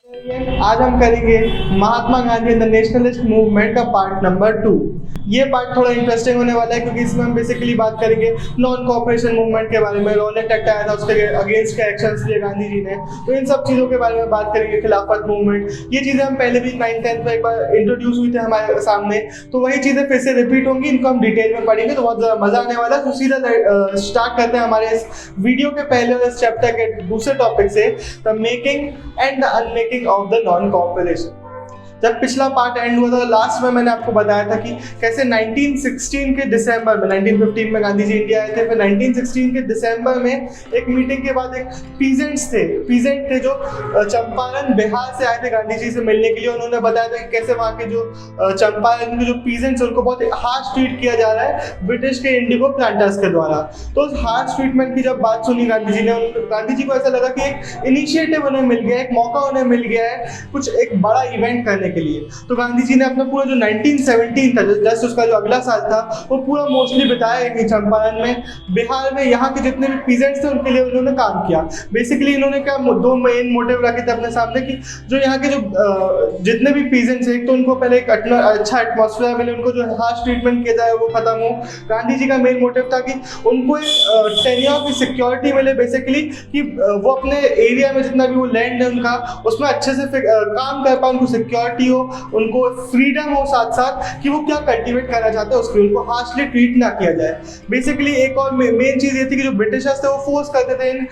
आज हम करेंगे Mahatma Gandhi and the nationalist movement का पार्ट नंबर 2। ये पार्ट थोड़ा इंटरेस्टिंग होने वाला है क्योंकि इसमें हम बेसिकली बात करेंगे नॉन कॉपरेशन मूवमेंट के बारे में। रॉलेट एक्ट आया था, उसके अगेंस्ट के एक्शंस लिए गांधी जी ने, तो इन सब चीज़ों के बारे में बात करेंगे। खिलाफत मूवमेंट, ये चीज़ें हम पहले भी 9th-10th में एक बार इंट्रोड्यूस हुई थे हमारे सामने, तो वही चीज़ें फिर से रिपीट होंगी। इनको हम डिटेल में पढ़ेंगे तो बहुत ज़्यादा मजा आने वाला है। तो सीधा स्टार्ट करते हैं हमारे इस वीडियो के पहले और इस चैप्टर के दूसरे टॉपिक से, the making and the unmaking of the non cooperation. जब पिछला पार्ट एंड हुआ था लास्ट में मैंने आपको बताया था कि कैसे 1916 के दिसंबर में, 1915 में गांधी जी इंडिया आए थे, फिर 1916 के दिसंबर में एक मीटिंग के बाद एक पीजेंट थे जो चंपारण बिहार से आए थे गांधी जी से मिलने के लिए। उन्होंने बताया था कि कैसे वहाँ के जो चंपारण के जो पीजेंट्स उनको बहुत हार्श ट्रीट किया जा रहा है ब्रिटिश के इंडिगो प्लांटर्स के द्वारा। तो उस हार्श ट्रीटमेंट की जब बात सुनी गांधी जी ने, गांधी जी को ऐसा लगा कि एक इनिशिएटिव उन्हें मिल गया, एक मौका उन्हें मिल गया है कुछ एक बड़ा इवेंट करने के लिए। तो गांधी जी ने अपना पूरा जो 1917 था, जस्ट उसका जो अगला साल था, वो पूरा मोस्टली बिताया कि चंपारण में, बिहार में यहाँ के जितने भी पीजेंट्स थे उनके लिए उन्होंने काम किया। बेसिकली इन्होंने क्या दो मेन मोटिव रखे थे अपने सामने कि जो यहाँ के जो जितने भी पीजेंट्स हैं, तो उनको पहले एक अच्छा एटमॉस्फेयर मिले, उनको जो हार्श ट्रीटमेंट किया जाए वो खत्म हो। गांधी जी का मेन मोटिव था कि उनको एक टेन्योर की सिक्योरिटी मिले, बेसिकली कि वो अपने एरिया में जितना भी वो लैंड है उनका, उसमें अच्छे से काम कर पाए, उनको सिक्योरिटी हो, उनको फ्रीडम हो, साथ साथ कि वो क्या कल्टीवेट करना चाहते हैं उसके, उनको हार्शली ट्रीट ना किया जाए। बेसिकली एक और मेन चीज़ ये थी कि जो ब्रिटिशर्स थे वो फोर्स करते थे इन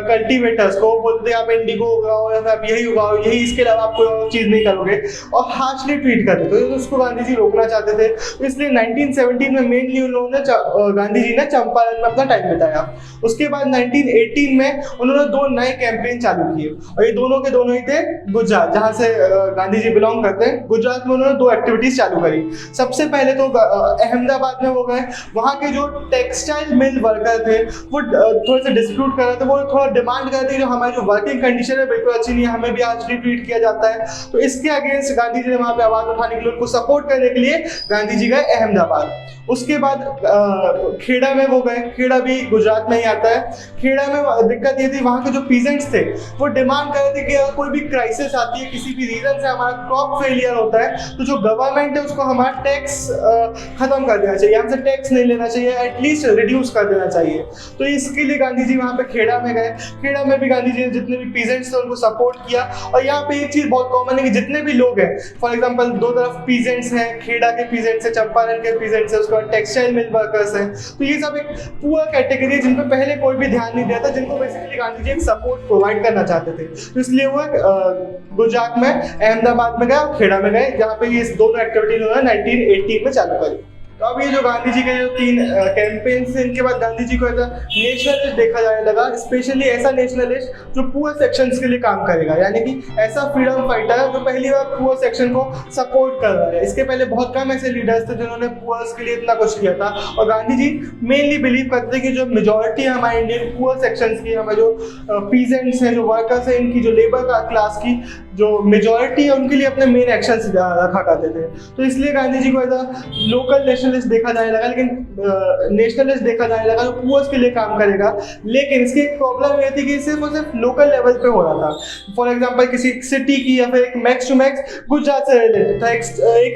कल्टीवेटर्स को, बोलते थे आप इंडिगो उगाओ या फिर आप यही उगाओ, यही, इसके अलावा आप कोई और चीज़ नहीं करोगे, और हार्शली ट्रीट करते थे। तो उसको गांधी जी रोकना चाहते थे। तो इसलिए 1917 में मेनली उन्होंने गांधी जी ने चंपारण में अपना टाइम बिताया। उसके बाद 1918 में उन्होंने दो नए कैंपेन चालू किए, और ये दोनों के दोनों ही थे गुजरात, जहाँ से गांधी जी बिलोंग करते हैं। गुजरात में उन्होंने दो एक्टिविटीज चालू करी। सबसे पहले तो अहमदाबाद में वो गए, वहाँ के जो टेक्सटाइल मिल वर्कर थे वो थोड़े से डिस्प्यूट कर रहे थे, वो थोड़ा डिमांड कर रहे थे कि जो हमारी जो वर्किंग कंडीशन है बिल्कुल अच्छी नहीं है, हमें भी आज ट्रीट किया जाता है। तो इसके अगेंस्ट गांधी जी ने वहाँ पे आवाज उठाने के लिए, उनको सपोर्ट करने के लिए गांधी जी गए अहमदाबाद। उसके बाद खेड़ा में वो गए, खेड़ा भी गुजरात में ही आता है। खेड़ा में दिक्कत ये थी, वहाँ के जो पीजेंट्स थे वो डिमांड कर रहे थे कि अगर कोई भी क्राइसिस आती है, किसी भी रीजन से हमारा क्रॉप फेलियर होता है, तो जो गवर्नमेंट है उसको हमारा टैक्स खत्म कर देना चाहिए, हमसे टैक्स नहीं लेना चाहिए, एटलीस्ट रिड्यूस कर देना चाहिए। तो इसके लिए गांधी जी वहाँ पे खेड़ा में गए। खेड़ा में भी गांधी जी ने जितने भी पीजेंट्स थे उनको सपोर्ट किया। और यहाँ पे एक चीज बहुत कॉमन है कि जितने भी लोग हैं, फॉर एग्जाम्पल दो तरफ पीजेंट्स हैं, खेड़ा के पीजेंट्स हैं, चंपारण के पीजेंट्स हैं, उसके बाद टेक्सटाइल मिल वर्कर्स हैं, तो ये सब एक पूरा कैटेगरी है जिन पे पहले कोई भी ध्यान नहीं दिया था, जिनको बेसिकली गांधी जी एक सपोर्ट प्रोवाइड करना चाहते थे। तो इसलिए वो गुजरात में, अहमदाबाद में गए और खेड़ा में गए, जहाँ पे ये दोनों एक्टिविटी जो है 1918 में चालू करी। तो अब ये जो गांधी जी के जो 3 कैंपेन थे, इनके बाद गांधी जी को ऐसा नेशनलिस्ट देखा जाने लगा, स्पेशली ऐसा नेशनलिस्ट जो पुअर सेक्शंस के लिए काम करेगा, यानी कि ऐसा फ्रीडम फाइटर है जो पहली बार पुअर सेक्शन को सपोर्ट कर रहा है। इसके पहले बहुत कम ऐसे लीडर्स थे जिन्होंने पुअर्स के लिए इतना कुछ किया था। और गांधी जी मेनली बिलीव करते थे कि जो मेजोरिटी है हमारे इंडियन पुअर सेक्शंस की, हमारे जो पीजेंट्स हैं, जो वर्कर्स हैं, इनकी जो लेबर क्लास की जो मेजोरिटी है, उनके लिए अपने मेन एक्शन रखा करते थे। तो इसलिए गांधी जी को ऐसा लोकल नेशनलिस्ट देखा जाने लगा, लेकिन नेशनलिस्ट देखा जाने लगा जो पुअर्स के लिए काम करेगा। लेकिन इसकी एक प्रॉब्लम ये थी कि सिर्फ और सिर्फ लोकल लेवल पे हो रहा था। फॉर एग्जांपल किसी सिटी की या फिर एक मैक्स टू मैक्स गुजरात से रिलेटेड था,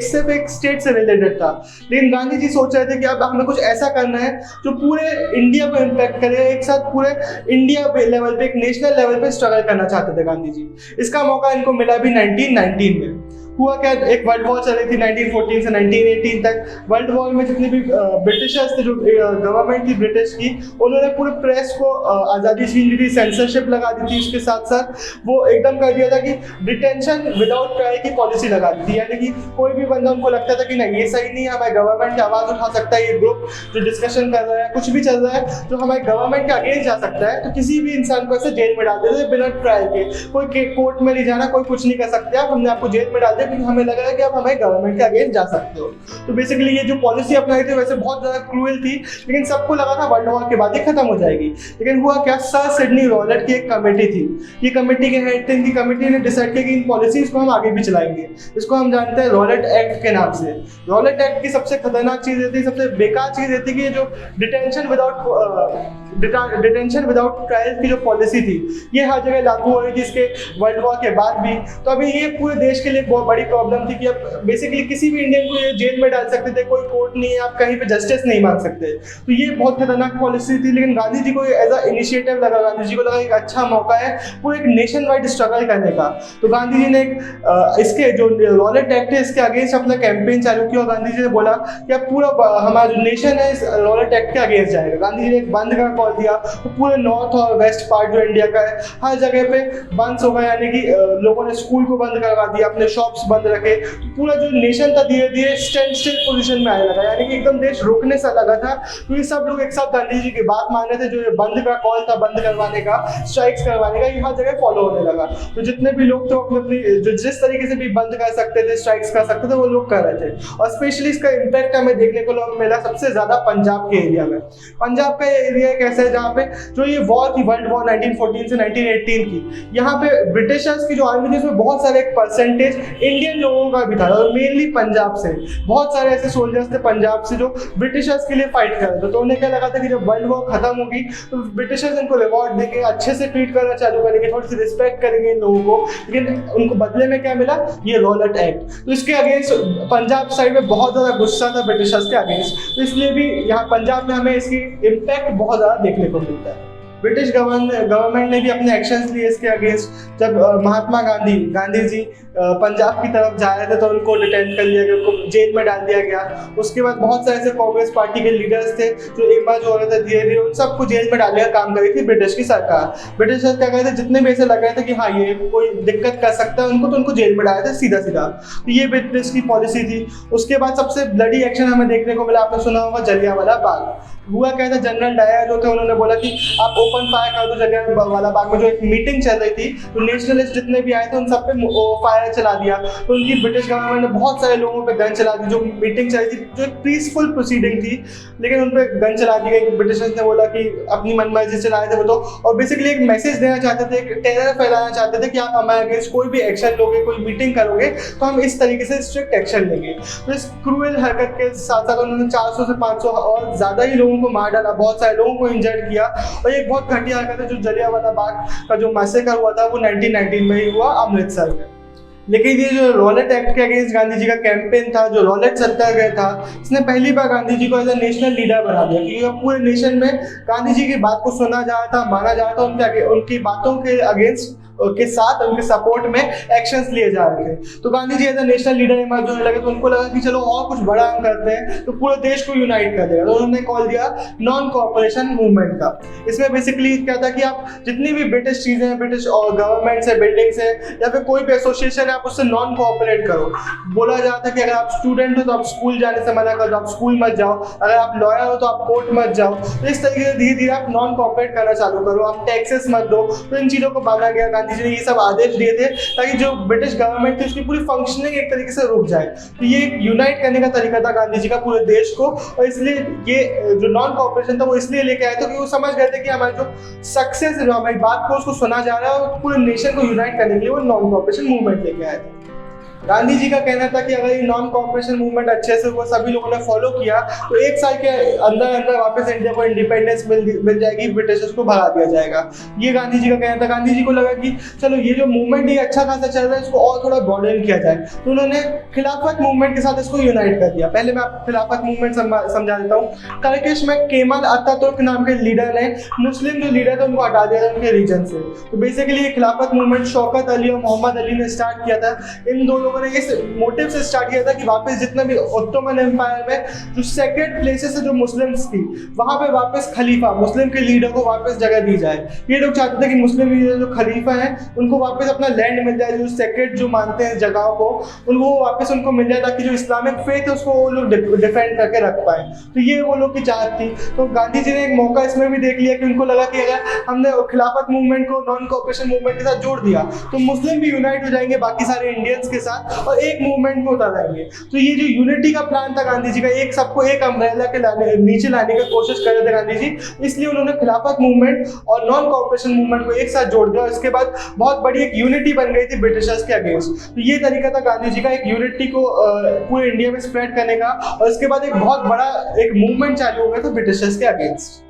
सिर्फ एक स्टेट से रिलेटेड था। लेकिन गांधी जी सोच रहे थे कि अब हमें कुछ ऐसा करना है जो पूरे इंडिया को इम्पैक्ट करे, एक साथ पूरे इंडिया लेवल पे, एक नेशनल लेवल पे स्ट्रगल करना चाहते थे गांधी जी। इसका मौका इनको मिला भी 1919 में। हुआ क्या, एक वर्ल्ड वॉर चल रही थी 1914 से 1918 तक। वर्ल्ड वॉर में जितने भी ब्रिटिशर्स थे, जो गवर्नमेंट थी ब्रिटिश की, उन्होंने पूरे प्रेस को आज़ादी छीन ली थी, सेंसरशिप लगा दी थी। उसके साथ साथ वो एकदम कर दिया था कि डिटेंशन विदाउट ट्रायल की पॉलिसी लगा दी थी, यानी कि कोई भी बंदा उनको लगता था कि नहीं ये सही नहीं है, हमारे गवर्नमेंट की आवाज़ उठा सकता है, ये ग्रुप जो डिस्कशन कर रहा है, कुछ भी चल रहा है जो हमारे गवर्नमेंट के अगेंस्ट जा सकता है, तो किसी भी इंसान को ऐसे जेल में डाल देते बिना ट्रायल के। कोई कोर्ट में नहीं जाना, कोई कुछ नहीं कर सकते आप, हमने आपको जेल में डाल दिया क्योंकि हमें लग रहा है कि आप हमारे गवर्नमेंट के अगेंस्ट जा सकते हो। तो बेसिकली ये जो पॉलिसी अपनाई थी वैसे बहुत ज़्यादा क्रूएल थी, लेकिन सबको लगा था वर्ल्ड वॉर के बाद ही खत्म हो जाएगी। लेकिन हुआ क्या, सर सिडनी रॉलेट की एक कमेटी थी, ये कमेटी के हेड थे, इनकी कमेटी ने डिसाइड किया कि इन पॉलिसीज को हम आगे भी चलाएंगे। इसको हम जानते हैं रॉलेट एक्ट के नाम से। रॉलेट एक्ट की सबसे खतरनाक चीज़ ये थी, सबसे बेकार चीज़ ये थी कि ये जो डिटेंशन विदाउट ट्रायल की जो पॉलिसी थी ये हर जगह लागू हो रही थी इसके वर्ल्ड वॉर के बाद भी। तो अभी ये पूरे देश के लिए बहुत बड़ी प्रॉब्लम थी कि अब बेसिकली किसी भी इंडियन को ये जेल में डाल सकते थे, कोई कोर्ट नहीं है, आप कहीं पे जस्टिस नहीं मांग सकते। तो ये बहुत खतरनाक पॉलिसी थी, लेकिन गांधी जी को एज अ इनिशिएटिव लगा, गांधी जी को लगा एक अच्छा मौका है पूरे एक नेशन वाइड स्ट्रगल करने का। तो गांधी जी ने इसके जो रॉलेट एक्ट है इसके अगेंस्ट अपना कैंपेन चालू किया और गांधी जी ने बोला कि अब पूरा हमारा जो नेशन है इस रॉलेट एक्ट के अगेंस्ट जाएगा। गांधी जी ने एक बंद का कॉल दिया, तो पूरे नॉर्थ और वेस्ट पार्ट जो इंडिया का है हर जगह पे बंद हो गया, यानी कि लोगों ने स्कूल को बंद करवा दिया, अपने शॉप्स बंद रखे। तो पूरा जो नेशन था धीरे धीरे स्टैंड स्टिल पोजीशन में आने लगा, यानी कि एकदम देश रोकने सा लगा था। क्योंकि सब लोग एक साथ गांधी जी की बात मान रहे थे, जो ये बंद का कॉल था, बंद करवाने का, स्ट्राइक्स करवाने का, ये हर जगह फॉलो होने लगा। तो जितने भी लोग थे अपनी जो जिस तरीके से भी बंद कर सकते थे, स्ट्राइक्स कर सकते थे, वो लोग कर रहे थे। और स्पेशली इसका इम्पैक्ट हमें देखने को मिला सबसे ज्यादा पंजाब के एरिया में। पंजाब का एरिया एक ऐसा है जहाँ पे जो ये वॉर थी, वर्ल्ड वॉर 1914 से 1918 की, यहाँ पे ब्रिटिशर्स की जो आर्मी थी उसमें बहुत सारे एक परसेंटेज इंडियन लोगों का भी था, और मेनली पंजाब से बहुत सारे ऐसे सोल्जर्स थे पंजाब से जो ब्रिटिशर्स के लिए फाइट कर रहे थे। तो उन्हें क्या लगा था कि जब वर्ल्ड वॉर खत्म होगी तो ब्रिटिशर्स इनको रिवॉर्ड देंगे, अच्छे से ट्रीट करना चालू करेंगे, थोड़ी सी रिस्पेक्ट करेंगे इन लोगों को। लेकिन उनको बदले में क्या मिला, ये रॉलेट एक्ट। तो इसके अगेंस्ट पंजाब साइड में बहुत ज्यादा गुस्सा था ब्रिटिशर्स के अगेंस्ट, तो इसलिए भी यहाँ पंजाब में हमें इसकी इम्पैक्ट बहुत ज्यादा देखने को मिलता है। ब्रिटिश गवर्नमेंट ने भी अपने एक्शंस लिए इसके अगेंस्ट। जब महात्मा गांधी जी पंजाब की तरफ जा रहे थे तो उनको डिटेन कर लिया गया, उनको जेल में डाल दिया गया। उसके बाद बहुत सारे ऐसे कांग्रेस पार्टी के लीडर्स थे जो इमर्ज हो रहे थे धीरे धीरे, उन सबको जेल में डालने का काम करी थी ब्रिटिश की सरकार। ब्रिटिशर्स क्या कर रहे थे, जितने भी ऐसे लग रहे थे कि हाँ ये कोई दिक्कत कर सकता है उनको, तो उनको जेल में डाले थे सीधा सीधा। तो ये ब्रिटिश की पॉलिसी थी। उसके बाद सबसे ब्लडी एक्शन हमें देखने को मिला, आपने सुना होगा जलियांवाला बाग। हुआ क्या था, जनरल डायर जो थे उन्होंने बोला कि आप ओपन फायर कर दो। जलियांवाला बाग में जो एक मीटिंग चल रही थी, तो नेशनलिस्ट जितने भी आए थे उन सब पे फायर चला दिया। तो उनकी ब्रिटिश गवर्नमेंट ने बहुत सारे लोगों पे गन चला दी। जो मीटिंग चली थी, जो एक पीसफुल प्रोसीडिंग थी, लेकिन उन पे गन चला दी गई। ब्रिटिशर्स ने बोला कि अपनी मनमर्जी चला रहे थे वो तो, और बेसिकली एक मैसेज देना चाहते थे, एक टेरर फैलाना चाहते थे कि आप हमारे अगेंस्ट कोई भी एक्शन लोगे, कोई मीटिंग करोगे तो हम इस तरीके से स्ट्रिक्ट एक्शन लेंगे। तो इस क्रूएल हरकत के साथ साथ उन्होंने 400 से 500 और ज्यादा ही लोगों को मार डाला, बहुत सारे लोगों को इंजर्ड किया। और एक बहुत घटिया हरकत है, जो जलियांवाला बाग का जो मैसेकर हुआ था वो 1919 में ही हुआ अमृतसर में। लेकिन ये जो रॉलेट एक्ट के अगेंस्ट गांधी जी का कैंपेन था, जो रॉलेट सत्याग्रह था, इसने पहली बार गांधी जी को एज अ नेशनल लीडर बना दिया, क्योंकि पूरे नेशन में गांधी जी की बात को सुना जा रहा था, माना जा रहा था, उनकी बातों के अगेंस्ट के साथ उनके सपोर्ट में एक्शंस लिए जा रहे थे। तो Gandhi ji as a national leader emerge होने लगे, तो उनको लगा कि चलो और कुछ बड़ा हम करते हैं तो पूरे देश को यूनाइट कर देगा। तो उन्होंने कॉल दिया नॉन कोऑपरेशन मूवमेंट का। इसमें बेसिकली क्या था कि आप जितनी भी ब्रिटिश चीजें हैं, ब्रिटिश और गवर्नमेंट से, बिल्डिंग्स है या फिर कोई भी एसोसिएशन है, आप उससे नॉन कोऑपरेट करो। बोला जाता था कि अगर आप स्टूडेंट हो तो आप स्कूल जाने से मना करो, आप स्कूल मत जाओ। अगर आप लॉयर हो तो आप कोर्ट मत जाओ। तो इस तरीके से धीरे धीरे आप नॉन कोऑपरेट करना चालू करो, आप टैक्सेस मत दो। तो इन चीजों को माना गया। गांधी जी ने ये सब आदेश दिए थे ताकि जो ब्रिटिश गवर्नमेंट थी उसकी पूरी फंक्शनिंग एक तरीके से रुक जाए। तो ये यूनाइट करने का तरीका था गांधी जी का पूरे देश को, और इसलिए ये जो नॉन कोऑपरेशन था वो इसलिए लेके आए थे कि वो समझ गए थे कि हमारी जो सक्सेस है, जो हमारी बात को उसको सुना जा रहा है, और पूरे नेशन को यूनाइट करने के लिए वो नॉन कोऑपरेशन मूवमेंट लेके आए थे। गांधी जी का कहना था कि अगर ये नॉन कोऑपरेशन मूवमेंट अच्छे से वो सभी लोगों ने फॉलो किया तो 1 साल के अंदर अंदर वापस इंडिया को इंडिपेंडेंस मिल जाएगी, ब्रिटिशर्स को भगा दिया जाएगा। ये गांधी जी का कहना था। गांधी जी को लगा कि चलो ये जो मूवमेंट ये अच्छा खासा चल रहा है, इसको और थोड़ा ब्रॉडन किया जाए। तो उन्होंने खिलाफत मूवमेंट के साथ इसको यूनाइट कर दिया। पहले मैं आपको खिलाफत मूवमेंट समझा देता हूँ। टर्किश में केमल अतातुर्क नाम के लीडर ने मुस्लिम जो लीडर थे उनको हटा दिया था उनके रीजन से। तो बेसिकली ये खिलाफत मूवमेंट शौकत अली और मोहम्मद अली ने स्टार्ट किया था। इन दो लोगों ने इस मोटिव से स्टार्ट किया था कि वापस जितना भी ओटोमन एम्पायर में जो सेक्रेड प्लेसेस है जो मुस्लिम्स थी, वहां पे वापस खलीफा, मुस्लिम के लीडर को वापस जगह दी जाए। ये लोग चाहते थे कि मुस्लिम लीडर जो खलीफा है उनको वापस अपना लैंड मिल जाए, जो सेक्रेड जो मानते हैं जगहों को उनको वापस उनको मिल जाए, ताकि जो इस्लामिक फेथ है उसको वो लोग डिफेंड करके रख पाए। तो ये वो लोग की चाहत थी। तो गांधी जी ने एक मौका इसमें भी देख लिया कि उनको लगा कि अगर हमने खिलाफत मूवमेंट को नॉन कोऑपरेशन मूवमेंट के साथ जोड़ दिया तो मुस्लिम भी यूनाइट हो जाएंगे बाकी सारे इंडियंस के साथ, साथ और एक मूवमेंट में उतर आएंगे। तो ये जो यूनिटी का प्लान था गांधी जी का, एक सबको एक अम्ब्रेला के नीचे लाने की कोशिश कर रहे थे गांधी जी, इसलिए उन्होंने खिलाफत मूवमेंट और नॉन कॉर्पोरेशन मूवमेंट को एक साथ जोड़ दिया। इसके बाद बहुत बड़ी एक यूनिटी बन गई थी ब्रिटिशर्स के अगेंस्ट। तो ये तरीका था गांधी जी का एक यूनिटी को पूरे इंडिया में स्प्रेड करने का, और इसके बाद एक बहुत बड़ा एक मूवमेंट चालू हो गया था ब्रिटिशर्स के अगेंस्ट।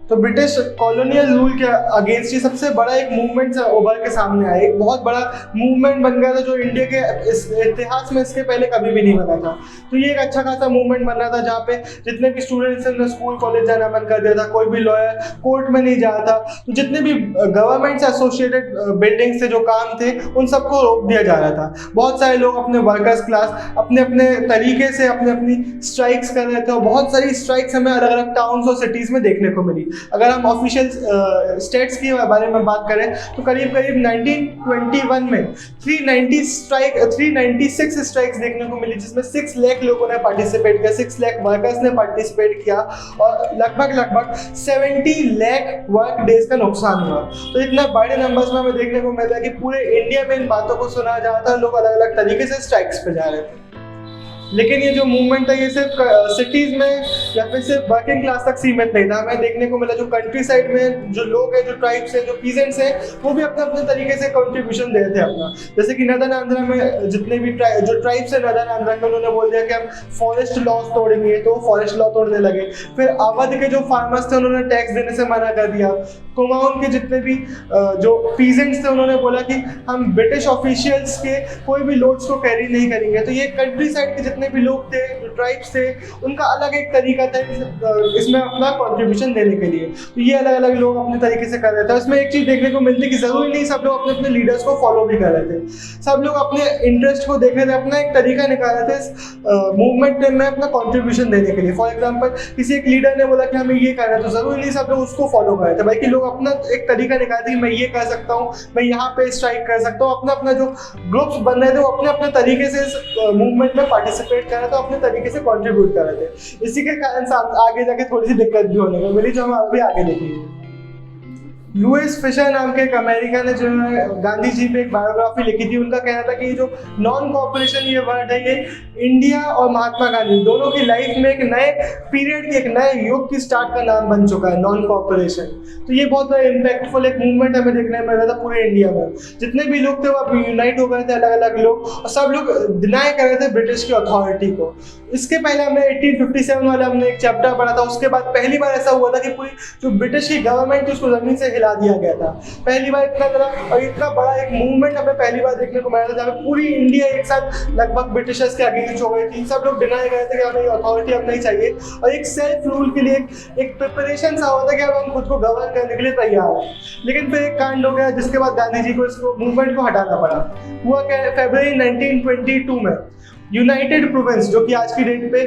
तो ब्रिटिश कॉलोनियल रूल के अगेंस्ट ये सबसे बड़ा एक मूवमेंट उभर के सामने आया, एक बहुत बड़ा मूवमेंट बन गया था जो इंडिया के इतिहास में इसके पहले कभी भी नहीं बना था। तो ये एक अच्छा खासा मूवमेंट बन रहा था जहाँ पे जितने भी स्टूडेंट्स ने स्कूल कॉलेज जाना बंद कर दिया था, कोई भी लॉयर कोर्ट में नहीं जा रहा था, तो जितने भी गवर्नमेंट से एसोसिएटेड बिल्डिंग से जो काम थे उन सबको रोक दिया जा रहा था। बहुत सारे लोग अपने वर्कर्स क्लास अपने अपने तरीके से अपनी अपनी स्ट्राइक्स कर रहे थे, और बहुत सारी स्ट्राइक्स हमें अलग अलग टाउन्स और सिटीज़ में देखने को मिली। अगर हम ऑफिशियल स्टेट्स के बारे में बात करें तो करीब करीब 1921 में 396 स्ट्राइक्स देखने को मिली, जिसमें 6 लाख लोगों ने पार्टिसिपेट किया, 6 लाख वर्कर्स ने पार्टिसिपेट किया, और लगभग 70 लाख वर्क डेज का नुकसान हुआ। तो इतना बड़े नंबर्स में हमें देखने को मिलता है कि पूरे इंडिया में इन बातों को सुना जा रहा था, लोग अलग अलग तरीके से स्ट्राइक्स पे जा रहे थे। लेकिन ये जो मूवमेंट था ये सिर्फ सिटीज़ में या फिर सिर्फ वर्किंग क्लास तक सीमित नहीं था। हमें देखने को मिला जो कंट्री साइड में जो लोग हैं, जो ट्राइब्स हैं, जो पीजेंट्स हैं, वो भी अपने अपने तरीके से कंट्रीब्यूशन दे रहे थे अपना। जैसे कि नदर्न आंध्रा में जितने भी जो ट्राइब्स हैं नदर्न आंध्रा के, उन्होंने बोल दिया कि हम फॉरेस्ट लॉज तोड़ेंगे, तो वो फॉरेस्ट लॉ तोड़ने लगे। फिर अवध के जो फार्मर्स थे उन्होंने टैक्स देने से मना कर दिया। कुमाऊन के जितने भी जो पीजेंट्स थे उन्होंने बोला कि हम ब्रिटिश ऑफिशियल्स के कोई भी लोड्स को कैरी नहीं करेंगे। तो ये कंट्री साइड के जितने भी लोग थे, जो ट्राइब्स थे, उनका अलग एक तरीका था इसमें अपना कंट्रीब्यूशन देने के लिए। तो ये अलग अलग लोग अपने तरीके से कर रहे थे। इसमें एक चीज़ देखने को मिलती कि ज़रूरी नहीं सब लोग अपने अपने लीडर्स को फॉलो भी कर रहे थे, सब लोग अपने इंटरेस्ट को देख रहे थे, अपना एक तरीका निकाल रहे थे इस मूवमेंट में अपना कॉन्ट्रीब्यूशन देने के लिए। फॉर एग्जाम्पल किसी एक लीडर ने बोला कि हमें ये करना है, तो ज़रूरी नहीं सब लोग उसको फॉलो कर रहे थे, बल्कि लोग अपना एक तरीका निकालते कि मैं ये कर सकता हूँ, मैं यहाँ पे स्ट्राइक कर सकता हूँ। अपना अपना जो ग्रुप्स बन रहे थे वो अपने अपने तरीके से इस मूवमेंट में पार्टिसिपेट कर रहे थे, अपने तरीके से कंट्रीब्यूट कर रहे थे। इसी के कारण आगे जाके थोड़ी सी दिक्कत भी होने को मिली, जो हम अभी आगे देखेंगे। लुइस फिशर नाम के एक अमेरिकन ने जो गांधी जी पे एक बायोग्राफी लिखी थी, उनका कहना था कि जो नॉन कॉपरेशन ये वर्ड है, ये इंडिया और महात्मा गांधी दोनों की लाइफ में एक नए पीरियड की, एक नए युग की स्टार्ट का नाम बन चुका है, नॉन कॉपरेशन। तो ये बहुत बड़ा इम्पैक्टफुल एक मूवमेंट हमें देखने में मिल रहा था पूरे इंडिया में। जितने भी लोग थे वो अब यूनाइट हो गए थे, अलग अलग लोग, और सब लोग डिनाई कर रहे थे ब्रिटिश की अथॉरिटी को। इसके पहले हमने 1857 वाला हमने एक चैप्टर पढ़ा था, उसके बाद पहली बार ऐसा हुआ था कि पूरी जो ब्रिटिश की गवर्नमेंट थी उसको जमीन से हिला दिया गया था। पहली बार इतना बड़ा और इतना बड़ा एक मूवमेंट हमें पहली बार देखने को मिला था, जहाँ पूरी इंडिया एक साथ लगभग ब्रिटिशर्स के अगेंस्ट हो गई थी। सब लोग डिनाई कर रहे थे कि हमें अथॉरिटी अब नहीं चाहिए, और एक सेल्फ रूल के लिए एक प्रिपरेशन सा होता है कि अब हम खुद को गवर्न करने के लिए तैयार हैं। लेकिन फिर एक कांड हो गया जिसके बाद गांधी जी को इसको मूवमेंट को हटाना पड़ा। हुआ क्या, फरवरी 1922 में यूनाइटेड प्रोविंस, जो कि आज की डेट पे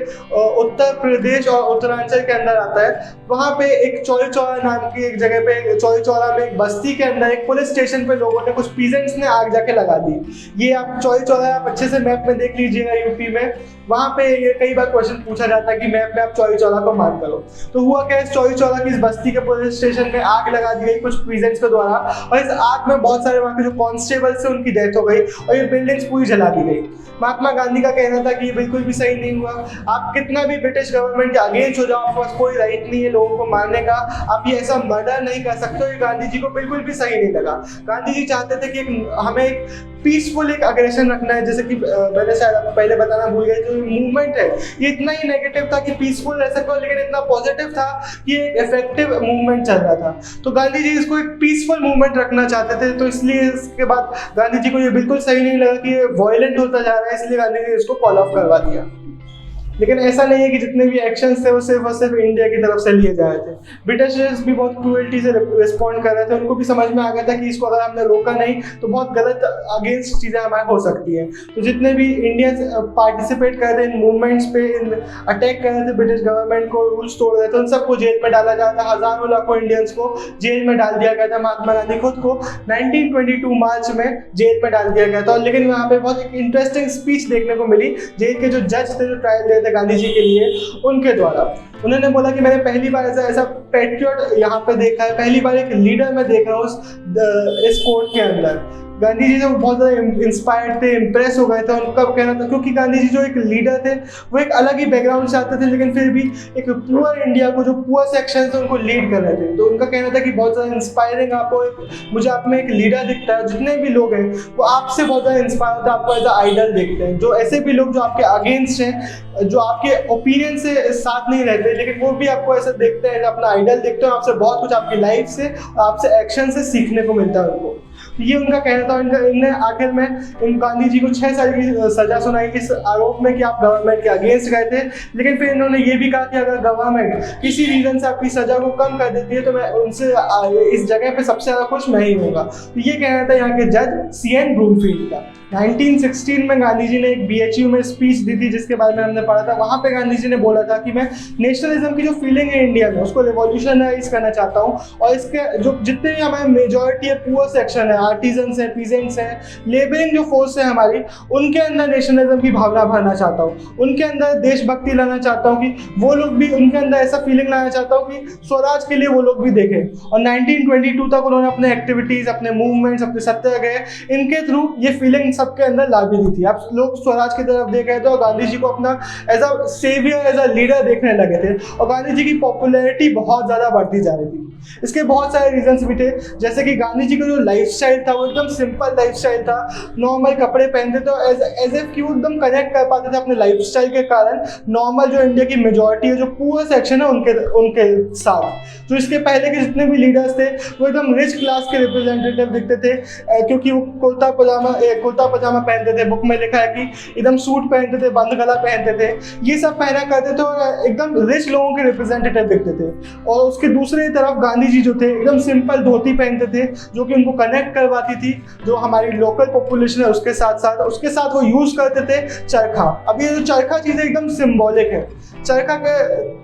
उत्तर प्रदेश और उत्तरांचल के अंदर आता है, वहाँ पे एक चौरी चौरा नाम की एक जगह पे, चौरी चौरा में एक बस्ती के अंदर एक पुलिस स्टेशन पे लोगों ने, कुछ पीजेंट्स ने आग जाके लगा दी। ये आप चौरी चौरा आप अच्छे से मैप में देख लीजिएगा यूपी में, वहाँ पे ये कई बार क्वेश्चन पूछा जाता है कि मैप में आप चौरी चौरा को मार्क करो। तो हुआ क्या, इस चौरी चौरा की इस बस्ती के पुलिस स्टेशन में आग लगा दी गई कुछ पीजेंट्स के द्वारा, और इस आग में बहुत सारे वहाँ के जो कॉन्स्टेबल्स थे उनकी डेथ हो गई, और ये बिल्डिंग्स पूरी जला दी गई। महात्मा गांधी का कहना था कि ये बिल्कुल भी सही नहीं हुआ, आप कितना भी ब्रिटिश गवर्नमेंट के अगेंस्ट हो जाओ, आपके पास कोई राइट नहीं है लोगों को मारने का, आप ये ऐसा मर्डर नहीं कर सकते। ये गांधी जी को बिल्कुल भी सही नहीं लगा। गांधी जी चाहते थे कि हमें एक पीसफुल एक अग्रेशन रखना है, जैसे कि मैंने शायद आपको पहले बताना भूल गया, जो मूवमेंट है ये इतना ही नेगेटिव था कि पीसफुल रह सको, लेकिन इतना पॉजिटिव था कि एक इफेक्टिव मूवमेंट चल रहा था। तो गांधी जी इसको एक पीसफुल मूवमेंट रखना चाहते थे, तो इसलिए इसके बाद गांधी जी को ये बिल्कुल सही नहीं लगा कि ये वायलेंट होता जा रहा है, इसलिए गांधी जी इसको कॉल ऑफ करवा दिया। लेकिन ऐसा नहीं है कि जितने भी एक्शंस थे वो सिर्फ और सिर्फ इंडिया की तरफ से लिए जा रहे थे। ब्रिटिशर्स भी बहुत क्रूएल्टी से रिस्पॉन्ड कर रहे थे, उनको भी समझ में आ गया था कि इसको अगर हमने रोका नहीं तो बहुत गलत अगेंस्ट चीज़ें हमारे हो सकती हैं। तो जितने भी इंडियंस पार्टिसिपेट कर रहे थे इन मूवमेंट्स पे, इन अटैक कर रहे थे ब्रिटिश गवर्नमेंट को, रूल्स तोड़ रहे थे, उन सबको जेल में डाला जाता था। हजारों लाखों इंडियंस को जेल में डाल दिया गया था। महात्मा गांधी खुद को 1922 मार्च में जेल में डाल दिया गया था। लेकिन वहाँ पे बहुत एक इंटरेस्टिंग स्पीच देखने को मिली जेल के जो जज थे, जो ट्रायल दे गांधी जी के लिए, उनके द्वारा। उन्होंने बोला कि मैंने पहली बार ऐसा पैट्रियट यहाँ पे देखा है, पहली बार एक लीडर मैं देख रहा हूँ इस कोर्ट के अंदर। गांधी जी से वो बहुत ज़्यादा इंस्पायर्ड थे, इम्प्रेस हो गए थे। उनका कहना था, क्योंकि गांधी जी जो एक लीडर थे वो एक अलग ही बैकग्राउंड से आते थे, लेकिन फिर भी एक पुअर इंडिया को, जो पुअर सेक्शन थे उनको लीड कर रहे थे। तो उनका कहना था कि बहुत ज़्यादा इंस्पायरिंग आपको मुझे आप में एक लीडर दिखता है। जितने भी लोग हैं वो आपसे बहुत ज़्यादा इंस्पायर होते हैं, आपको एज अ आइडल देखते हैं। जो ऐसे भी लोग जो आपके अगेंस्ट हैं, जो आपके ओपिनियन से साथ नहीं रहते, लेकिन वो भी आपको ऐसा देखते हैं, अपना आइडल देखते हैं, आपसे बहुत कुछ आपकी लाइफ से, आपसे एक्शन से सीखने को मिलता है उनको। ये उनका कहना था। इनने आखिर में इन गांधी जी को 6 साल की सजा सुनाई इस आरोप में कि आप गवर्नमेंट के अगेंस्ट गए थे। लेकिन फिर इन्होंने ये भी कहा कि अगर गवर्नमेंट किसी रीजन से आपकी सजा को कम कर देती है तो मैं उनसे इस जगह पे सबसे ज़्यादा खुश मैं ही होगा। तो ये कहना था यहाँ के जज CN ब्रूमफील्ड का। 1916 में गांधी जी ने एक BHU में स्पीच दी थी, जिसके बारे में हमने पढ़ा था। वहाँ पे गांधी जी ने बोला था कि मैं नेशनलिज्म की जो फीलिंग है इंडिया में उसको रिवॉल्यूशनराइज करना चाहता हूँ, और इसके जो जितने भी हमारे मेजॉरिटी है, पुअर सेक्शन है, आर्टिजन्स हैं, पीजेंट्स हैं, लेबरिंग जो फोर्स है हमारी, उनके अंदर नेशनलिज्म की भावना भरना चाहता हूँ। उनके अंदर देशभक्ति लाना चाहता हूँ कि वो लोग भी, उनके अंदर ऐसा फीलिंग लाना चाहता हूँ कि स्वराज के लिए वो लोग भी देखें। और 1922 तक उन्होंने अपने एक्टिविटीज़, अपने मूवमेंट्स, अपने सत्याग्रह, इनके थ्रू ये फीलिंग सबके अंदर ला भी दी थी। अब लोग स्वराज की तरफ देख रहे थे और गांधी जी को अपना as a saviour, as a leader देखने लगे थे, और गांधी जी की पॉपुलैरिटी बहुत ज़्यादा बढ़ती जा रही थी। इसके बहुत सारे रीजंस भी थे, जैसे कि गांधी जी का जो लाइफस्टाइल था वो एकदम सिंपल लाइफस्टाइल था। नॉर्मल कपड़े पहनते थे, एज एफ कि वो एकदम कनेक्ट कर पाते थे अपने लाइफस्टाइल के कारण नॉर्मल जो इंडिया की मेजॉरिटी है, जो पुअर सेक्शन है, उनके साथ। जो इसके पहले के जितने भी लीडर्स थे वो एकदम रिच क्लास के रिप्रेजेंटेटिव दिखते थे, क्योंकि वो कुर्ता पजामा पहनते थे। बुक में लिखा है कि एकदम सूट पहनते थे, बंद गला पहनते थे, ये सब पहना करते थे और एकदम रिच लोगों के रिप्रेजेंटेटिव दिखते थे। और उसके दूसरी तरफ गांधी जी जो थे एकदम सिंपल धोती पहनते थे, जो कि उनको कनेक्ट करवाती थी जो हमारी लोकल पॉपुलेशन है उसके साथ वो यूज करते थे चरखा। अब ये जो चरखा चीज़ है एकदम सिंबॉलिक है। चरखा के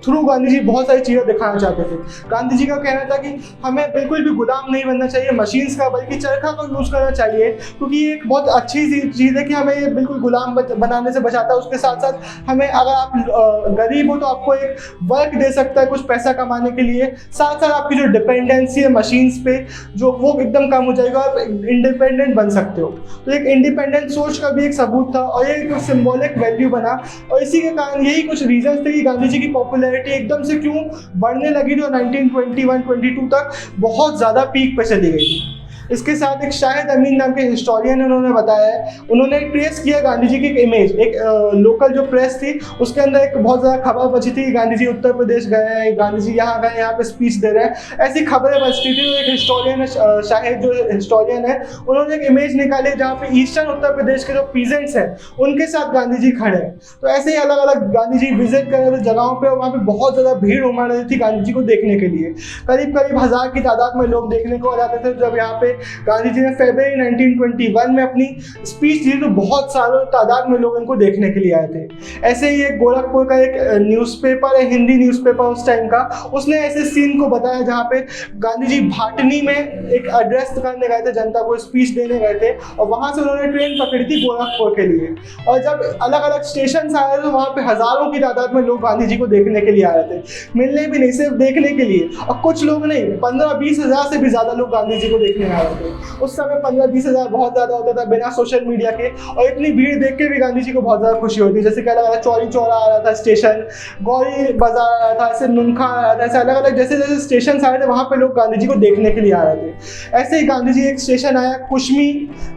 थ्रू गांधी जी बहुत सारी चीज़ें दिखाना चाहते थे। गांधी जी का कहना था कि हमें बिल्कुल भी गुलाम नहीं बनना चाहिए मशीन्स का, बल्कि चरखा को यूज़ करना चाहिए, क्योंकि ये एक बहुत अच्छी चीज़ है कि हमें ये बिल्कुल गुलाम बनाने से बचाता है। उसके साथ साथ हमें, अगर आप गरीब हो तो आपको एक वर्क दे सकता है कुछ पैसा कमाने के लिए, साथ साथ आपकी जो डिपेंडेंसी है मशीन्स पे जो वो एकदम कम हो जाएगा, आप इंडिपेंडेंट बन सकते हो। तो एक इंडिपेंडेंट सोच का भी एक सबूत था, और ये एक सिंबॉलिक वैल्यू बना। और इसी के कारण यही कुछ रीजंस थे कि गांधी जी की पॉपुलैरिटी एकदम से क्यों बढ़ने लगी, जो 1921-22 तक बहुत ज़्यादा पीक पे चली गई थी। इसके साथ एक शाहिद अमीन नाम के हिस्टोरियन ने उन्होंने बताया है, उन्होंने ट्रेस किया गांधी जी की एक इमेज, एक लोकल जो प्रेस थी उसके अंदर एक बहुत ज़्यादा खबर बची थी कि गांधी जी उत्तर प्रदेश गए हैं, गांधी जी यहाँ गए, यहाँ पे स्पीच दे रहे हैं, ऐसी खबरें बचती थी। तो एक हिस्टोरियन है, शाहिद जो हिस्टोरियन है, उन्होंने एक इमेज निकाली जहाँ पे ईस्टर्न उत्तर प्रदेश के जो पीजेंट्स हैं उनके साथ गांधी जी खड़े हैं। तो ऐसे ही अलग अलग गांधी जी विजिट कर रहे थे जगहों पर, वहाँ पर बहुत ज़्यादा भीड़ उमड़ रही थी गांधी जी को देखने के लिए। करीब 1000 की तादाद में लोग देखने को आ जाते थे। जब यहाँ पे गांधी जी ने फरवरी 1921 में अपनी स्पीच दी तो बहुत सालों तादाद में लोग इनको देखने के लिए आए थे। ऐसे ही एक गोरखपुर का एक न्यूज़पेपर है, हिंदी न्यूज़पेपर उस टाइम का, उसने ऐसे सीन को बताया जहाँ पे गांधी जी भाटनी में एक एड्रेस करने गए थे, जनता को स्पीच देने गए थे, और वहाँ से उन्होंने ट्रेन पकड़ी थी गोरखपुर के लिए। और जब अलग अलग स्टेशन आए तो वहाँ पे हज़ारों की तादाद में लोग गांधी जी को देखने के लिए आ रहे थे, मिलने भी नहीं, सिर्फ देखने के लिए। और कुछ लोग नहीं, 15-20 हज़ार से भी ज़्यादा लोग गांधी जी को देखने आ रहे थे। उस समय 15-20 हज़ार बहुत ज़्यादा होता था बिना सोशल मीडिया के, और इतनी भीड़ देख के भी गांधी जी को बहुत ज़्यादा खुशी होती है। जैसे कि अलग अलग चौरी चौरा आ रहा था स्टेशन, गौरी बाजार आ रहा था, ऐसे नुनखा आ रहा था, ऐसे अलग अलग जैसे जैसे स्टेशन आ रहे थे वहाँ पे लोग गांधी जी को देखने के लिए आ रहे थे। ऐसे ही गांधी जी एक स्टेशन आया कुश्मी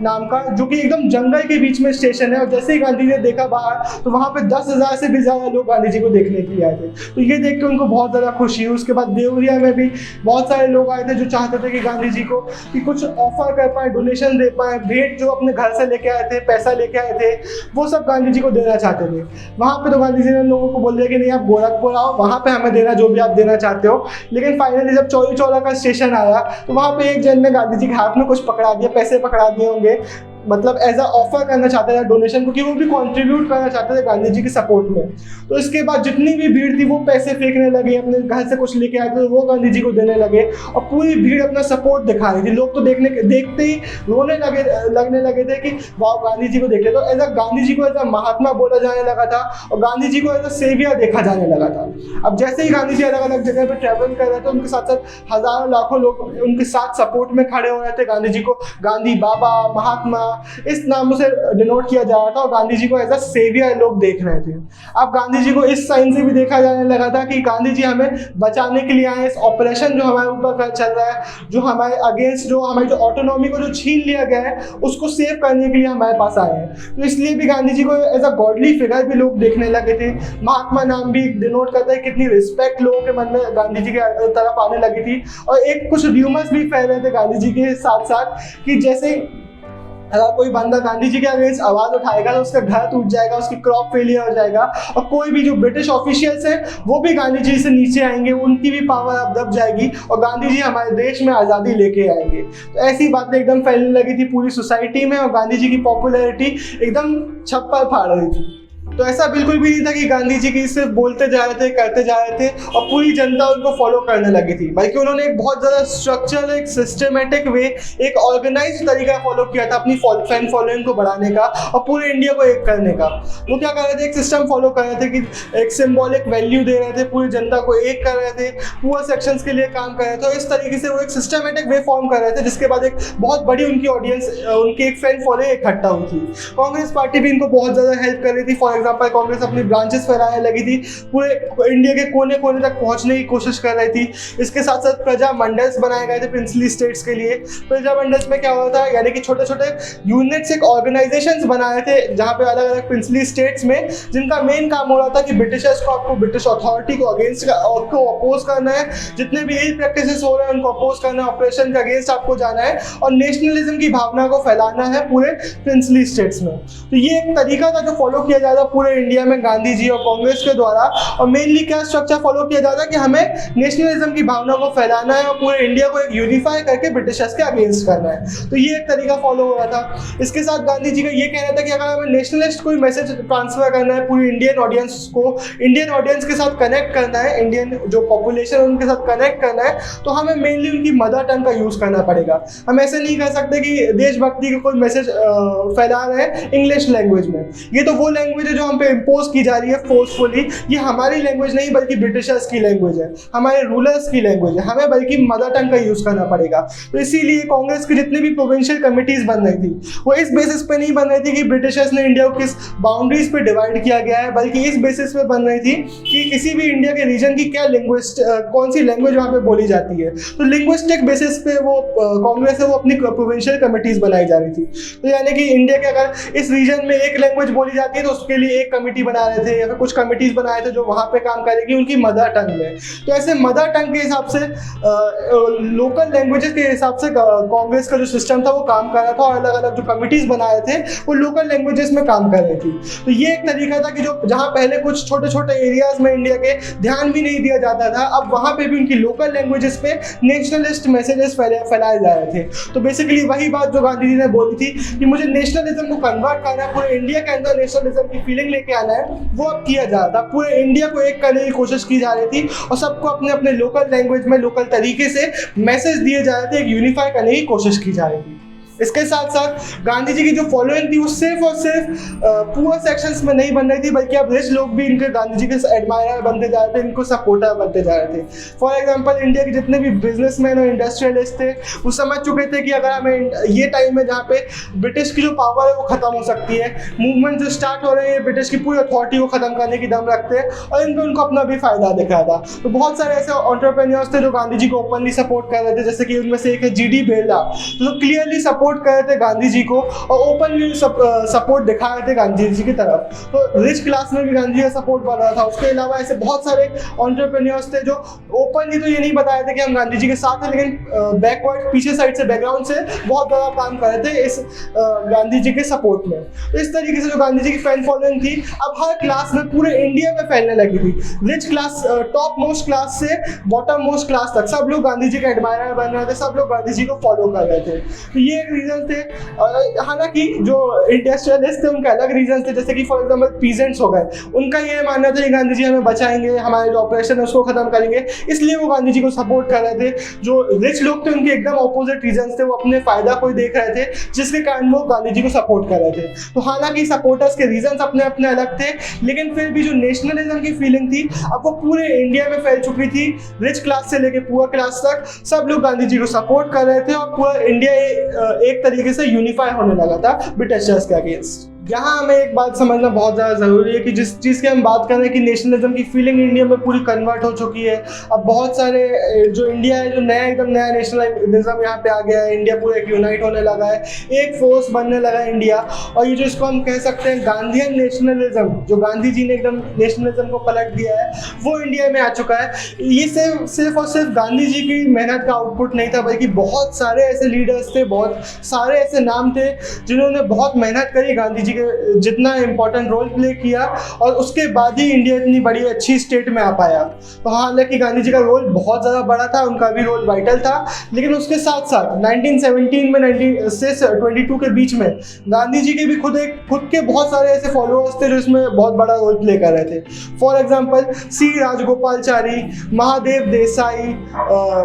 नाम का, जो कि एकदम जंगल के बीच में स्टेशन है, और जैसे ही गांधी जी ने देखा बाहर तो वहाँ पे 10,000 से भी ज़्यादा लोग गांधी जी को देखने के लिए आए थे। तो ये देख के उनको बहुत ज़्यादा खुशी हुई। उसके बाद देवरिया में भी बहुत सारे लोग आए थे जो चाहते थे कि गांधी जी को कि कुछ ऑफर कर पाए, डोनेशन दे पाए, भेंट जो अपने घर से लेके आए थे, पैसा लेके आए थे, वो सब गांधी जी को देना चाहते थे। वहाँ पे तो गांधी जी ने लोगों को बोल दिया कि नहीं, आप गोरखपुर आओ, वहाँ पे हमें देना जो भी आप देना चाहते हो। लेकिन फाइनली जब चौरी चौरा का स्टेशन आया तो वहाँ पे एक जन ने गांधी जी के हाथ में कुछ पकड़ा दिया, पैसे पकड़ा दिए होंगे, मतलब एज अ ऑफर करना चाहते थे डोनेशन को, कि वो भी कंट्रीब्यूट करना चाहते थे गांधी जी के सपोर्ट में। तो इसके बाद जितनी भी भीड़ थी वो पैसे फेंकने लगे, अपने घर से कुछ लेके आए थे वो गांधी जी को देने लगे, और पूरी भीड़ अपना सपोर्ट दिखा रही थी। लोग तो देखते ही रोने लगने लगे थे कि वाह गांधी जी को देख ले। तो एज अ गांधी जी को एज अ महात्मा बोला जाने लगा था, और गांधी जी को एज अ सेवियर देखा जाने लगा था। अब जैसे ही गांधी जी अलग अलग जगह पे ट्रैवल कर रहे थे, उनके साथ साथ हजारों लाखों लोग उनके साथ सपोर्ट में खड़े हो रहे थे। गांधी जी को गांधी बाबा, महात्मा इस नामों से डिनोट किया जा रहा था, और गांधी जी को एज अ सेवियर लोग देख रहे थे। अब गांधी जी को इस साइन से भी देखा जाने लगा था कि गांधी जी हमें बचाने के लिए आए। इस ऑपरेशन जो हमारे ऊपर चल रहा है, जो हमारे अगेंस्ट, जो हमारी जो ऑटोनॉमी को जो छीन लिया गया है, उसको सेव करने के लिए हमारे पास आए हैं। तो इसलिए भी गांधी जी को एज अ गॉडली फिगर भी लोग देखने लगे थे। महात्मा नाम भी डिनोट करता है कितनी रिस्पेक्ट लोगों के मन में गांधी जी के तरफ आने लगी थी। और एक कुछ र्यूमर्स भी फैल रहे थे गांधी जी के साथ साथ कि जैसे अगर कोई बंदा गांधी जी के अगेंस्ट आवाज उठाएगा तो उसका घर टूट जाएगा, उसकी क्रॉप फेलियर हो जाएगा, और कोई भी जो ब्रिटिश ऑफिशियल्स हैं वो भी गांधी जी से नीचे आएंगे, उनकी भी पावर अब दब जाएगी, और गांधी जी हमारे देश में आज़ादी लेके आएंगे। तो ऐसी बातें एकदम फैलने लगी थी पूरी सोसाइटी में, और गांधी जी की पॉपुलैरिटी एकदम छप्पर फाड़ रही थी। तो ऐसा बिल्कुल भी नहीं था कि गांधी जी की सिर्फ बोलते जा रहे थे, करते जा रहे थे और पूरी जनता उनको फॉलो करने लगी थी, बल्कि उन्होंने एक बहुत ज़्यादा स्ट्रक्चरल, एक सिस्टमेटिक वे, एक ऑर्गेनाइज तरीका फॉलो किया था अपनी फैन फॉलोइंग को बढ़ाने का और पूरे इंडिया को एक करने का। वो क्या कर रहे थे, एक सिस्टम फॉलो कर रहे थे कि एक सिम्बॉलिक वैल्यू दे रहे थे, पूरी जनता को एक कर रहे थे, पुअर सेक्शंस के लिए काम कर रहे थे। तो इस तरीके से वो एक सिस्टमेटिक वे फॉर्म कर रहे थे, जिसके बाद एक बहुत बड़ी उनकी ऑडियंस, उनकी एक फैन फॉलोइंग इकट्ठा हुई थी। कांग्रेस पार्टी भी इनको बहुत ज़्यादा हेल्प कर रही थी। फॉर एग्जाम्पल कांग्रेस अपनी ब्रांचेस फैलाने लगी थी, पूरे इंडिया के कोने कोने तक पहुंचने की कोशिश कर रही थी। इसके साथ साथ प्रजा मंडल्स बनाए गए थे प्रिंसली स्टेट्स के लिए। प्रजा मंडल्स में क्या होता था, यानी कि छोटे छोटे यूनिट्स, एक ऑर्गेनाइजेशंस बनाए थे जहां पे अलग अलग प्रिंसली स्टेट्स में, जिनका मेन काम हो रहा था कि ब्रिटिशर्स को, आपको ब्रिटिश अथॉरिटी को अगेंस्ट आपको अपोज करना है, जितने भी इल प्रैक्टिसेस हो रहे हैं उनको अपोज करना है, ऑपरेशन के अगेंस्ट आपको जाना है और नेशनलिज्म की भावना को फैलाना है पूरे प्रिंसली स्टेट्स में। तो ये एक तरीका था जो फॉलो किया जाता पूरे इंडिया में गांधी जी और कांग्रेस के द्वारा। और मेनली क्या स्ट्रक्चर फॉलो किया जाता है कि हमें नेशनलिज्म की भावना को फैलाना है और पूरे इंडिया को एक यूनिफाई करके ब्रिटिशर्स के अगेंस्ट करना है। तो ये एक तरीका फॉलो हो रहा था। इसके साथ गांधी जी का ये कहना था कि अगर हमें नेशनलिस्ट कोई मैसेज ट्रांसफर करना है पूरी इंडियन ऑडियंस को, इंडियन ऑडियंस के साथ कनेक्ट करना है, इंडियन जो पॉपुलेशन उनके साथ कनेक्ट करना है, तो हमें मेनली उनकी मदर टंग का यूज करना पड़ेगा। हम ऐसे नहीं कर सकते कि देशभक्ति का कोई मैसेज फैला रहे हैं इंग्लिश लैंग्वेज में। ये तो वो लैंग्वेज है जो हम पे इम्पोज की जा रही है फोर्सफुली। ये हमारी लैंग्वेज नहीं बल्कि ब्रिटिशर्स की लैंग्वेज है, हमारे रूलर्स की लैंग्वेज है, हमें बल्कि मदर टंग का यूज करना पड़ेगा। तो इसीलिए कांग्रेस की जितनी भी प्रोविंशियल कमिटीज बन रही थी वो इस बेसिस पे नहीं बन रही थी कि ब्रिटिशर्स ने इंडिया को किस बाउंड्रीज पे डिवाइड किया गया है, बल्कि इस बेसिस पे बन रही थी कि किसी भी इंडिया के रीजन की क्या लैंग्वेज, कौन सी लैंग्वेज वहाँ पे बोली जाती है। तो लिंग्विस्टिक बेसिस पे वो कांग्रेस है वो अपनी प्रोविंशियल कमिटीज बनाई जा रही थी। तो यानी कि इंडिया के अगर इस रीजन में एक लैंग्वेज बोली जाती है तो उसके लिए एक कमिटी बना रहे थे, या फिर कुछ कमिटीज बनाए थे जो वहाँ पे काम करेगी उनकी मदर टंग में। तो ऐसे मदर टंग के हिसाब से, लोकल लैंग्वेजेस के हिसाब से कांग्रेस का जो सिस्टम था वो काम कर रहा था, और अलग अलग जो कमिटीज बनाए थे वो लोकल लैंग्वेजेस में काम कर रही थी। तो ये एक तरीका था कि जो जहाँ पहले कुछ छोटे छोटे एरियाज में इंडिया के ध्यान भी नहीं दिया जाता था, अब वहाँ पे भी उनकी लोकल लैंग्वेजेस पे नेशनलिस्ट मैसेजेस फैलाए जा रहे थे। तो बेसिकली वही बात जो गांधी जी ने बोली थी कि मुझे नेशनलिज्म को कन्वर्ट करना है, पूरे इंडिया के अंदर नेशनलिज्म की फीलिंग लेके आना है, वो अब किया जा रहा था। पूरे इंडिया को एक करने की कोशिश की जा रही थी और सबको अपने अपने लोकल लैंग्वेज में, लोकल तरीके से मैसेज दिए जा रहे थे, एक यूनिफाई करने की कोशिश की जा रही थी। इसके साथ साथ गांधी जी की जो फॉलोइंग थी वो सिर्फ और सिर्फ पुअर सेक्शंस में नहीं बन रही थी, बल्कि अब रिच लोग भी इनके गांधी जी के एडमायरर बनते जा रहे थे, इनको सपोर्टर बनते जा रहे थे। फॉर एग्जांपल इंडिया के जितने भी बिजनेसमैन और इंडस्ट्रियलिस्ट थे वो समझ चुके थे कि अगर हमें ये टाइम है जहाँ पे ब्रिटिश की जो पावर है वो खत्म हो सकती है, मूवमेंट जो स्टार्ट हो रहे हैं ब्रिटिश की पूरी अथॉरिटी को खत्म करने की दम रखते हैं, और इनको उनको अपना भी फायदा दिख रहा था। तो बहुत सारे ऐसे एंटरप्रेन्योर्स थे जो गांधी जी को ओपनली सपोर्ट कर रहे थे, जैसे कि उनमें से एक है जी.डी. बिरला, जो क्लियरली सपोर्ट कर रहे थे गांधी जी को और ओपनली सपोर्ट दिखा रहे थे गांधी जी की तरफ। तो रिच क्लास में भी गांधी जी का सपोर्ट बढ़ रहा था। उसके अलावा ऐसे बहुत सारे एंटरप्रेन्योर्स थे जो ओपनली तो ये नहीं बताए थे कि हम गांधी जी के साथ हैं, लेकिन बैकवर्ड, पीछे साइड से, बैकग्राउंड से बहुत ज़्यादा काम कर रहे थे इस गांधी जी के सपोर्ट में। तो इस तरीके से जो गांधी जी की फैन फॉलोइंग थी अब हर क्लास में, पूरे इंडिया में फैलने लगी थी। Rich class, top most class से बॉटम मोस्ट क्लास तक सब लोग गांधी जी के एडमायरर बन रहे थे, सब लोग गांधी जी को फॉलो कर रहे थे। तो ये रीजन थे। हालांकि जो इंडस्ट्रियलिस्ट थे उनके अलग रीजन थे, जैसे कि फॉर एग्जाम्पल पीजेंट्स हो गए, उनका ये मानना था कि गांधी जी हमें बचाएंगे, हमारे जो ऑपरेशन है उसको खत्म करेंगे, इसलिए वो गांधी जी को सपोर्ट कर रहे थे। जो रिच लोग थे उनके एकदम ऑपोजिट रीजन थे, वो अपने फायदा को ही देख रहे थे, जिसके कारण वो गांधी जी को सपोर्ट कर रहे थे। तो हालांकि सपोर्टर्स के रीजन अपने अपने अलग थे, लेकिन फिर भी जो नेशनलिज्म की फीलिंग थी अब वो पूरे इंडिया में फैल चुकी थी। रिच क्लास से लेके पुअर क्लास तक सब लोग गांधी जी को सपोर्ट कर रहे थे और पूरा इंडिया एक तरीके से यूनिफाई होने लगा था ब्रिटिशर्स के अगेंस्ट। यहाँ हमें एक बात समझना बहुत ज़्यादा ज़रूरी है कि जिस चीज़ की हम बात कर रहे हैं कि नेशनलिज्म की फीलिंग इंडिया में पूरी कन्वर्ट हो चुकी है। अब बहुत सारे जो इंडिया है, जो एकदम नया नेशनलिज्म यहाँ पे आ गया है, इंडिया पूरा एक यूनाइट होने लगा है, एक फोर्स बनने लगा है इंडिया। और ये जो इसको हम कह सकते हैं गांधीयन नेशनलिज्म, जो गांधी जी ने एकदम नेशनलिज्म को पलट दिया है, वो इंडिया में आ चुका है। ये सिर्फ और सिर्फ गांधी जी की मेहनत का आउटपुट नहीं था, बल्कि बहुत सारे ऐसे लीडर्स थे, बहुत सारे ऐसे नाम थे जिन्होंने बहुत मेहनत करी, गांधी जी जितना इंपॉर्टेंट रोल प्ले किया, और उसके बाद ही इंडिया इतनी बड़ी अच्छी स्टेट में आ पाया। तो हालांकि गांधी जी का रोल बहुत ज़्यादा बड़ा था, उनका भी रोल वाइटल था, लेकिन उसके साथ साथ 1917 में 19 से 22 के बीच में गांधी जी के भी खुद के बहुत सारे ऐसे फॉलोअर्स थे जो इसमें बहुत बड़ा रोल प्ले कर रहे थे। फॉर एग्जाम्पल सी राजगोपालचारी, महादेव देसाई,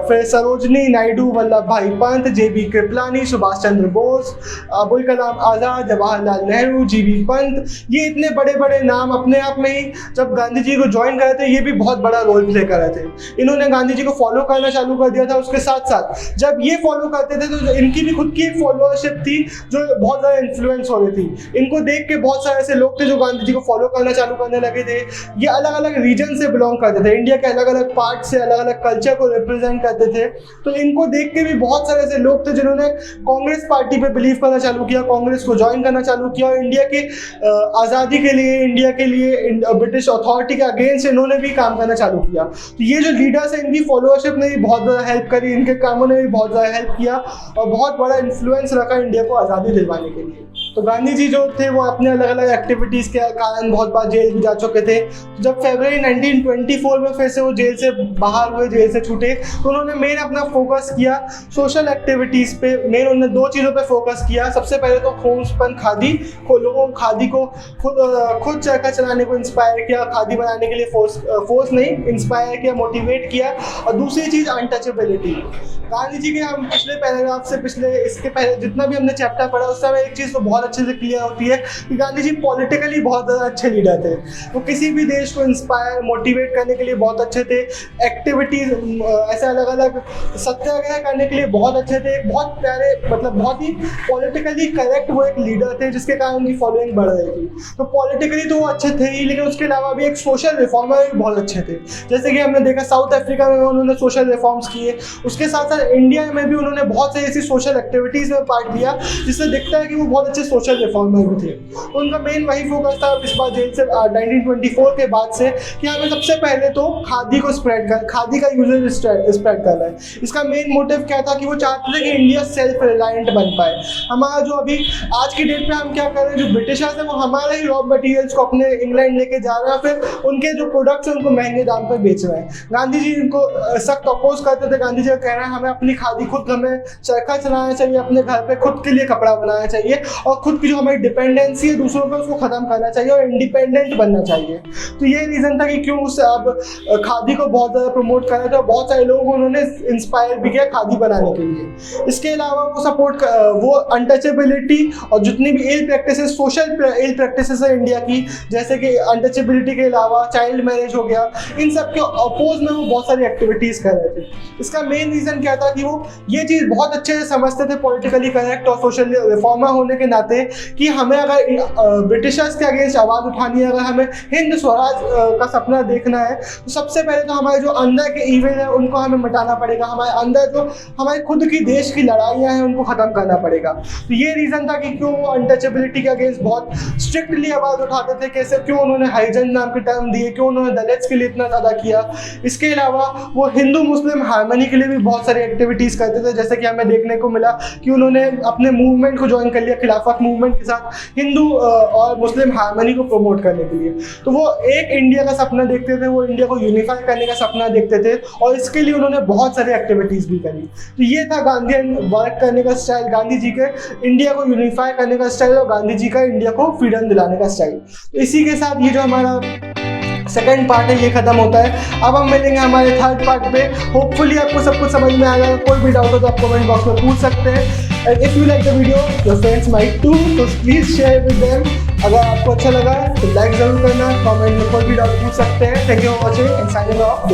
फिर सरोजनी नायडू, वल्लभ भाई पंत, JB कृपलानी, सुभाष चंद्र बोस, अबुल कलाम आज़ाद, जवाहरलाल नेहरू, GV पंत, ये इतने बड़े बड़े नाम अपने आप में ही जब गांधी जी को ज्वाइन कर रहे थे, ये भी बहुत बड़ा रोल प्ले कर रहे थे। इन्होंने गांधी जी को फॉलो करना चालू कर दिया था। उसके साथ साथ जब ये फॉलो करते थे तो इनकी भी खुद की एक फॉलोअरशिप थी जो बहुत ज़्यादा इन्फ्लुएंस हो रही थी। इनको देख के बहुत सारे ऐसे लोग थे जो गांधी जी को फॉलो करना चालू करने लगे थे। ये अलग अलग रीजन से बिलोंग करते थे, इंडिया के अलग अलग पार्ट से अलग अलग कल्चर को रिप्रेजेंट करते थे। तो इनको देख के भी बहुत सारे ऐसे लोग थे जिन्होंने कांग्रेस पार्टी पे बिलीव करना चालू किया, कांग्रेस को ज्वाइन करना चालू किया, और इंडिया के आज़ादी के लिए, इंडिया के लिए ब्रिटिश अथॉरिटी के अगेंस्ट इन्होंने भी काम करना चालू किया। तो ये जो लीडर्स हैं, इनकी फॉलोअरशिप ने भी बहुत ज़्यादा हेल्प करी, इनके कामों ने भी बहुत ज़्यादा हेल्प किया और बहुत बड़ा इन्फ्लुएंस रखा इंडिया को आज़ादी दिलवाने के लिए। तो गांधी जी जो थे वो अपने अलग अलग एक्टिविटीज़ के कारण बहुत बार जेल भी जा चुके थे। तो जब फरवरी 1924 में फिर से वो जेल से बाहर हुए, जेल से छूटे, तो उन्होंने मेन अपना फोकस किया सोशल एक्टिविटीज़ पे। मेन उन्होंने दो चीज़ों पे फोकस किया। सबसे पहले तो होमस्पन खादी, लोगों को खादी को खुद चरखा चलाने को इंस्पायर किया, खादी बनाने के लिए फोर्स नहीं, इंस्पायर किया, मोटिवेट किया। और दूसरी चीज़ अनटचेबिलिटी। गांधी जी के हम पिछले पैराग्राफ से इसके पहले जितना भी हमने चैप्टर पढ़ा उससे हमें एक चीज़ तो बहुत अच्छे से क्लियर होती है कि गांधी जी पॉलिटिकली बहुत ज़्यादा अच्छे लीडर थे। वो किसी भी देश को इंस्पायर, मोटिवेट करने के लिए बहुत अच्छे थे। एक्टिविटीज़ ऐसे अलग अलग सत्याग्रह करने के लिए बहुत अच्छे थे। बहुत प्यारे, मतलब बहुत ही पॉलिटिकली करेक्ट वो एक लीडर थे, जिसके कारण उनकी फॉलोइंग बढ़ रही थी। तो पॉलिटिकली तो वो अच्छे थे ही, लेकिन उसके अलावा भी एक सोशल रिफॉर्मर भी बहुत अच्छे थे। जैसे कि हमने देखा साउथ अफ्रीका में उन्होंने सोशल रिफॉर्म्स किए, उसके साथ साथ इंडिया में भी उन्होंने बहुत सारी ऐसी सोशल एक्टिविटीज़ में पार्ट लिया जिससे दिखता है कि वो बहुत अच्छे सोशल रिफॉर्मर भी थे। तो उनका मेन वही फोकस था इस बार जेल से 1924 के बाद से कि हमें सबसे पहले तो खादी को खादी का यूजेज स्प्रेड करना है। इसका मेन मोटिव क्या था कि वो चाहते थे कि इंडिया सेल्फ रिलायंट बन पाए। हमारा जो अभी आज की डेट में हम क्या कर रहे हैं, जो ब्रिटिशर्स हैं वो हमारे ही रॉ मटेरियल्स को अपने इंग्लैंड लेके जा रहे हैं, फिर उनके जो प्रोडक्ट्स हैं उनको महंगे दाम पर बेच रहे हैं। गांधी जी इनको सख्त अपोज करते थे। गांधी जी का कहना है हमें अपनी खादी खुद, हमें चरखा चलाना चाहिए, अपने घर पे खुद के लिए कपड़ा बनाना चाहिए और खुद की जो हमारी डिपेंडेंसी है दूसरों पर उसको खत्म करना चाहिए और इंडिपेंडेंट बनना चाहिए। तो ये रीज़न था कि क्यों उससे अब खादी को बहुत ज़्यादा प्रमोट कर रहे थे और बहुत सारे लोगों को उन्होंने इंस्पायर भी किया खादी बनाने के लिए। इसके अलावा वो अनटचेबिलिटी और जितनी भी इल प्रैक्टिसेस, सोशल इल प्रैक्टिसेस है इंडिया की, जैसे कि अनटचेबिलिटी के अलावा चाइल्ड मैरिज हो गया, इन सब के अपोज में वो बहुत सारी एक्टिविटीज़ कर रहे थे। इसका मेन रीज़न क्या था कि वो ये चीज़ बहुत अच्छे से समझते थे पॉलिटिकली करेक्ट और सोशल रिफॉर्मर होने के नाते कि हमें अगर ब्रिटिशर्स के अगेंस्ट आवाज़ उठानी है, अगर हमें हिंद स्वराज का सपना देखना है, तो सबसे पहले तो हमारे जो अंदर के इविल है उनको हमें मिटाना पड़ेगा। हमारे अंदर जो हमारे खुद की देश की लड़ाइयाँ हैं उनको ख़त्म करना पड़ेगा। तो ये रीज़न था कि क्यों वो अनटचेबिलिटी के अगेंस्ट बहुत स्ट्रिक्टली आवाज़ उठाते थे, कैसे क्यों उन्होंने हरिजन नाम के टर्म दिए, क्यों उन्होंने दलित्स के लिए इतना ज़्यादा किया। इसके अलावा वो हिंदू मुस्लिम हार्मनी के लिए भी बहुत सारी एक्टिविटीज़ करते थे, जैसे कि हमें देखने को मिला कि उन्होंने अपने मूवमेंट को ज्वाइन कर लिया खिलाफत मूवमेंट के साथ हिंदू और मुस्लिम हार्मनी को प्रमोट करने के लिए। तो वो एक इंडिया का सपना देखते थे, वो इंडिया को यूनिफाई करने का सपना देखते थे और इसके लिए उन्होंने बहुत सारी एक्टिविटीज़ भी करी। तो ये था गांधीयन वर्क करने का स्टाइल, गांधी जी के इंडिया को यूनिफाई करने का स्टाइल और गांधी जी का इंडिया को फ्रीडम दिलाने का स्टाइल। तो इसी के साथ ये जो हमारा सेकंड पार्ट है ये खत्म होता है। अब हम मिलेंगे हमारे थर्ड पार्ट पे। होपफुली आपको सब कुछ समझ में आएगा। कोई भी डाउट हो तो आप कमेंट बॉक्स में पूछ सकते हैं। And if you like the video your friends might too, तो प्लीज शेयर विद देम। अगर आपको अच्छा लगा तो लाइक जरूर करना, कमेंट में कोई भी डाउट पूछ सकते हैं। Thank you for watching and signing off.